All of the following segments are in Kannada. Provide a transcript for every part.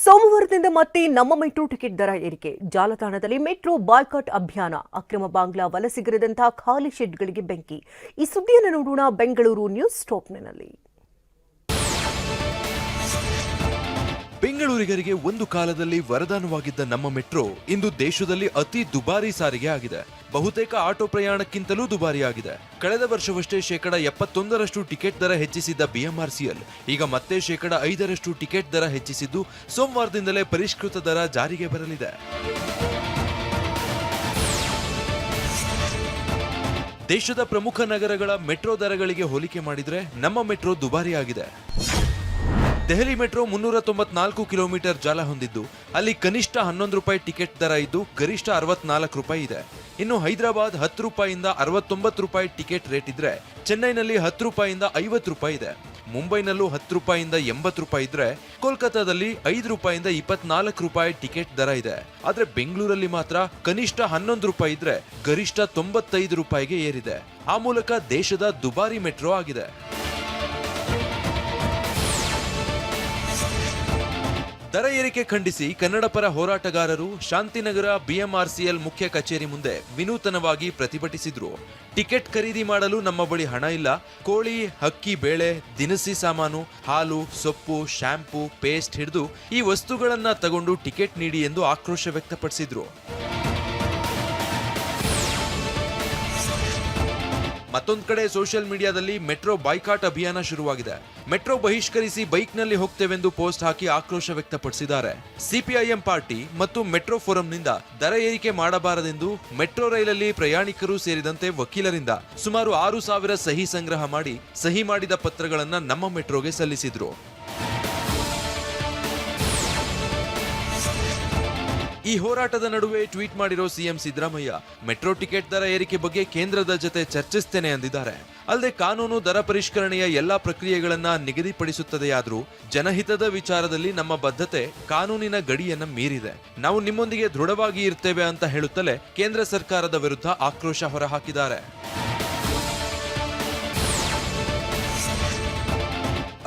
ಸೋಮವಾರದಿಂದ ಮತ್ತೆ ನಮ್ಮ ಮೆಟ್ರೋ ಟಿಕೆಟ್ ದರ ಏರಿಕೆ. ಜಾಲತಾಣದಲ್ಲಿ ಮೆಟ್ರೋ ಬಾಯ್ಕಾಟ್ ಅಭಿಯಾನ. ಅಕ್ರಮ ಬಾಂಗ್ಲಾ ವಲಸಿಗರದಂತಹ ಖಾಲಿ ಶೆಡ್ಗಳಿಗೆ ಬೆಂಕಿ. ಈ ಸುದ್ದಿಯನ್ನು ನೋಡೋಣ ಬೆಂಗಳೂರು ನ್ಯೂಸ್ ಟಾಪ್ನಲ್ಲಿ. ಬೆಂಗಳೂರಿಗರಿಗೆ ಒಂದು ಕಾಲದಲ್ಲಿ ವರದಾನವಾಗಿದ್ದ ನಮ್ಮ ಮೆಟ್ರೋ ಇಂದು ದೇಶದಲ್ಲಿ ಅತಿ ದುಬಾರಿ ಸಾರಿಗೆ ಆಗಿದೆ. ಬಹುತೇಕ ಆಟೋ ಪ್ರಯಾಣಕ್ಕಿಂತಲೂ ದುಬಾರಿಯಾಗಿದೆ. ಕಳೆದ ವರ್ಷವಷ್ಟೇ 71% ಟಿಕೆಟ್ ದರ ಹೆಚ್ಚಿಸಿದ್ದ ಬಿಎಂಆರ್ಸಿಎಲ್ ಈಗ ಮತ್ತೆ 5% ಟಿಕೆಟ್ ದರ ಹೆಚ್ಚಿಸಿದ್ದು ಸೋಮವಾರದಿಂದಲೇ ಪರಿಷ್ಕೃತ ದರ ಜಾರಿಗೆ ಬರಲಿದೆ. ದೇಶದ ಪ್ರಮುಖ ನಗರಗಳ ಮೆಟ್ರೋ ದರಗಳಿಗೆ ಹೋಲಿಕೆ ಮಾಡಿದ್ರೆ ನಮ್ಮ ಮೆಟ್ರೋ ದುಬಾರಿಯಾಗಿದೆ. ದೆಹಲಿ ಮೆಟ್ರೋ 394 ಕಿಲೋಮೀಟರ್ ಜಾಲ ಹೊಂದಿದ್ದು ಅಲ್ಲಿ ಕನಿಷ್ಠ 11 ರೂಪಾಯಿ ಟಿಕೆಟ್ ದರ ಇದ್ದು ಗರಿಷ್ಠ 64 ರೂಪಾಯಿ ಇದೆ. ಇನ್ನು ಹೈದರಾಬಾದ್ 10 ರೂಪಾಯಿಂದ 69 ರೂಪಾಯಿ ಟಿಕೆಟ್ ರೇಟ್ ಇದ್ರೆ ಚೆನ್ನೈನಲ್ಲಿ 10 ರೂಪಾಯಿಂದ 50 ರೂಪಾಯಿ ಇದೆ. ಮುಂಬೈನಲ್ಲೂ 10 ರೂಪಾಯಿಂದ 80 ರೂಪಾಯಿ ಇದ್ರೆ ಕೋಲ್ಕತ್ತಾದಲ್ಲಿ 5 ರೂಪಾಯಿಂದ 24 ರೂಪಾಯಿ ಟಿಕೆಟ್ ದರ ಇದೆ. ಆದ್ರೆ ಬೆಂಗಳೂರಲ್ಲಿ ಮಾತ್ರ ಕನಿಷ್ಠ 11 ರೂಪಾಯಿ ಇದ್ರೆ ಗರಿಷ್ಠ 95 ರೂಪಾಯಿಗೆ ಏರಿದೆ. ಆ ಮೂಲಕ ದೇಶದ ದುಬಾರಿ ಮೆಟ್ರೋ ಆಗಿದೆ. ದರ ಏರಿಕೆ ಖಂಡಿಸಿ ಕನ್ನಡ ಪರ ಹೋರಾಟಗಾರರು ಶಾಂತಿನಗರ ಬಿಎಂಆರ್ಸಿಎಲ್ ಮುಖ್ಯ ಕಚೇರಿ ಮುಂದೆ ವಿನೂತನವಾಗಿ ಪ್ರತಿಭಟಿಸಿದ್ರು. ಟಿಕೆಟ್ ಖರೀದಿ ಮಾಡಲು ನಮ್ಮ ಬಳಿ ಹಣ ಇಲ್ಲ, ಕೋಳಿ, ಅಕ್ಕಿ, ಬೇಳೆ, ದಿನಸಿ ಸಾಮಾನು, ಹಾಲು, ಸೊಪ್ಪು, ಶಾಂಪೂ, ಪೇಸ್ಟ್ ಹಿಡಿದು ಈ ವಸ್ತುಗಳನ್ನ ತಗೊಂಡು ಟಿಕೆಟ್ ನೀಡಿ ಎಂದು ಆಕ್ರೋಶ ವ್ಯಕ್ತಪಡಿಸಿದ್ರು. ಮತ್ತೊಂದು ಕಡೆ ಸೋಷಿಯಲ್ ಮೀಡಿಯಾದಲ್ಲಿ ಮೆಟ್ರೋ ಬಾಯ್ಕಾಟ್ ಅಭಿಯಾನ ಶುರುವಾಗಿದೆ. ಮೆಟ್ರೋ ಬಹಿಷ್ಕರಿಸಿ ಬೈಕ್ನಲ್ಲಿ ಹೋಗ್ತೇವೆಂದು ಪೋಸ್ಟ್ ಹಾಕಿ ಆಕ್ರೋಶ ವ್ಯಕ್ತಪಡಿಸಿದ್ದಾರೆ. ಸಿಪಿಐಎಂ ಪಾರ್ಟಿ ಮತ್ತು ಮೆಟ್ರೋ ಫೋರಂನಿಂದ ದರ ಏರಿಕೆ ಮಾಡಬಾರದೆಂದು ಮೆಟ್ರೋ ರೈಲಲ್ಲಿ ಪ್ರಯಾಣಿಕರು ಸೇರಿದಂತೆ ವಕೀಲರಿಂದ ಸುಮಾರು 6,000 ಸಹಿ ಸಂಗ್ರಹ ಮಾಡಿ ಸಹಿ ಮಾಡಿದ ಪತ್ರಗಳನ್ನು ನಮ್ಮ ಮೆಟ್ರೋಗೆ ಸಲ್ಲಿಸಿದ್ರು. ಈ ಹೋರಾಟದ ನಡುವೆ ಟ್ವೀಟ್ ಮಾಡಿರೋ ಸಿಎಂ ಸಿದ್ದರಾಮಯ್ಯ ಮೆಟ್ರೋ ಟಿಕೆಟ್ ದರ ಏರಿಕೆ ಬಗ್ಗೆ ಕೇಂದ್ರದ ಜೊತೆ ಚರ್ಚಿಸುತ್ತೇನೆ ಎಂದಿದ್ದಾರೆ. ಅಲ್ಲದೆ ಕಾನೂನು ದರ ಪರಿಷ್ಕರಣೆಯ ಎಲ್ಲಾ ಪ್ರಕ್ರಿಯೆಗಳನ್ನ ನಿಗದಿಪಡಿಸುತ್ತದೆಯಾದರೂ ಜನಹಿತದ ವಿಚಾರದಲ್ಲಿ ನಮ್ಮ ಬದ್ಧತೆ ಕಾನೂನಿನ ಗಡಿಯನ್ನ ಮೀರಿದೆ. ನಾವು ನಿಮ್ಮೊಂದಿಗೆ ದೃಢವಾಗಿ ಇರ್ತೇವೆ ಅಂತ ಹೇಳುತ್ತಲೇ ಕೇಂದ್ರ ಸರ್ಕಾರದ ವಿರುದ್ಧ ಆಕ್ರೋಶ ಹೊರಹಾಕಿದ್ದಾರೆ.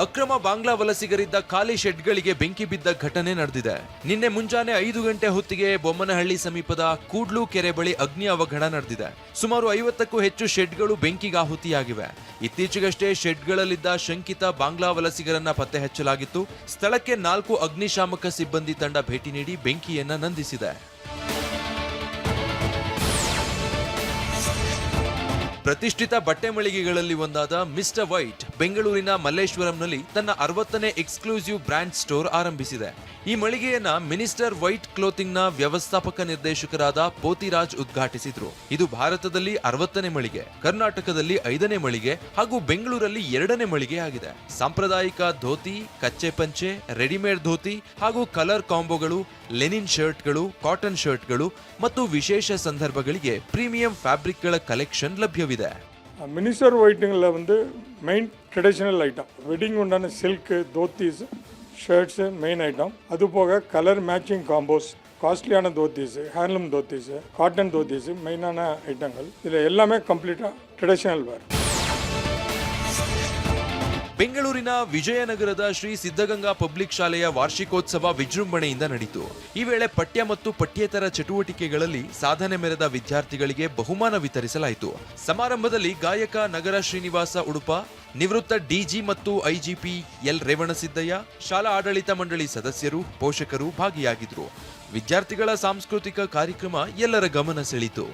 ಅಕ್ರಮ ಬಾಂಗ್ಲಾ ವಲಸಿಗರಿದ್ದ ಖಾಲಿ ಶೆಡ್ಗಳಿಗೆ ಬೆಂಕಿ ಬಿದ್ದ ಘಟನೆ ನಡೆದಿದೆ. ನಿನ್ನೆ ಮುಂಜಾನೆ 5 ಗಂಟೆ ಹೊತ್ತಿಗೆ ಬೊಮ್ಮನಹಳ್ಳಿ ಸಮೀಪದ ಕೂಡ್ಲು ಕೆರೆ ಬಳಿ ಅಗ್ನಿ ಅವಘಡ ನಡೆದಿದೆ. ಸುಮಾರು 50ಕ್ಕೂ ಹೆಚ್ಚು ಶೆಡ್ಗಳು ಬೆಂಕಿಗಾಹುತಿಯಾಗಿವೆ. ಇತ್ತೀಚೆಗಷ್ಟೇ ಶೆಡ್ಗಳಲ್ಲಿದ್ದ ಶಂಕಿತ ಬಾಂಗ್ಲಾ ವಲಸಿಗರನ್ನ ಪತ್ತೆ ಹಚ್ಚಲಾಗಿತ್ತು. ಸ್ಥಳಕ್ಕೆ 4 ಅಗ್ನಿಶಾಮಕ ಸಿಬ್ಬಂದಿ ತಂಡ ಭೇಟಿ ನೀಡಿ ಬೆಂಕಿಯನ್ನ ನಂದಿಸಿದೆ. ಪ್ರತಿಷ್ಠಿತ ಬಟ್ಟೆ ಮಳಿಗೆಗಳಲ್ಲಿ ಒಂದಾದ ಮಿಸ್ಟರ್ ವೈಟ್ ಬೆಂಗಳೂರಿನ ಮಲ್ಲೇಶ್ವರಂನಲ್ಲಿ ತನ್ನ 60ನೇ ಎಕ್ಸ್ಕ್ಲೂಸಿವ್ ಬ್ರ್ಯಾಂಡ್ ಸ್ಟೋರ್ ಆರಂಭಿಸಿದೆ. ಈ ಮಳಿಗೆಯನ್ನ ಮಿನಿಸ್ಟರ್ ವೈಟ್ ಕ್ಲೋತಿಂಗ್ನ ವ್ಯವಸ್ಥಾಪಕ ನಿರ್ದೇಶಕರಾದ ಪೋತಿರಾಜ್ ಉದ್ಘಾಟಿಸಿದ್ರು. ಇದು ಭಾರತದಲ್ಲಿ 60ನೇ ಮಳಿಗೆ, ಕರ್ನಾಟಕದಲ್ಲಿ 5ನೇ ಮಳಿಗೆ ಹಾಗೂ ಬೆಂಗಳೂರಲ್ಲಿ 2ನೇ ಮಳಿಗೆ ಆಗಿದೆ. ಸಾಂಪ್ರದಾಯಿಕ ಧೋತಿ, ಕಚ್ಚೆ ಪಂಚೆ, ರೆಡಿಮೇಡ್ ಧೋತಿ ಹಾಗೂ ಕಲರ್ ಕಾಂಬೋಗಳು, ಲೆನಿನ್ ಶರ್ಟ್ಗಳು, ಕಾಟನ್ ಶರ್ಟ್ಗಳು ಮತ್ತು ವಿಶೇಷ ಸಂದರ್ಭಗಳಿಗೆ ಪ್ರೀಮಿಯಂ ಫ್ಯಾಬ್ರಿಕ್ಗಳ ಕಲೆಕ್ಷನ್ ಲಭ್ಯವಿದೆ. மினிஸ்டர் ஒயிட்டுங்களில் மெயின் ட்ரெடிஷ்னல் ஐட்டம், வெட்டிங் உண்டான silk, dhotis, shirts main item. அது போக கலர் மேட்சிங் காம்போஸ், காஸ்ட்லியான தோத்தீஸு, ஹேண்ட்லூம் தோத்தீஸு, காட்டன் தோத்தீஸு மெயினான ஐட்டங்கள். இதில் எல்லாமே கம்ப்ளீட்டாக ட்ரெடிஷ்னல் வேர். ಬೆಂಗಳೂರಿನ ವಿಜಯನಗರದ ಶ್ರೀ ಸಿದ್ಧಗಂಗಾ ಪಬ್ಲಿಕ್ ಶಾಲೆಯ ವಾರ್ಷಿಕೋತ್ಸವ ವಿಜೃಂಭಣೆಯಿಂದ ನಡೆಯಿತು. ಈ ವೇಳೆ ಪಠ್ಯ ಮತ್ತು ಪಠ್ಯೇತರ ಚಟುವಟಿಕೆಗಳಲ್ಲಿ ಸಾಧನೆ ಮೆರೆದ ವಿದ್ಯಾರ್ಥಿಗಳಿಗೆ ಬಹುಮಾನ ವಿತರಿಸಲಾಯಿತು. ಸಮಾರಂಭದಲ್ಲಿ ಗಾಯಕ ನಗರ ಶ್ರೀನಿವಾಸ ಉಡುಪ, ನಿವೃತ್ತ ಡಿಜಿ ಮತ್ತು ಐಜಿಪಿ ಎಲ್ ರೇವಣಸಿದ್ದಯ್ಯ, ಶಾಲಾ ಆಡಳಿತ ಮಂಡಳಿ ಸದಸ್ಯರು, ಪೋಷಕರು ಭಾಗಿಯಾಗಿದ್ದರು. ವಿದ್ಯಾರ್ಥಿಗಳ ಸಾಂಸ್ಕೃತಿಕ ಕಾರ್ಯಕ್ರಮ ಎಲ್ಲರ ಗಮನ ಸೆಳೆಯಿತು.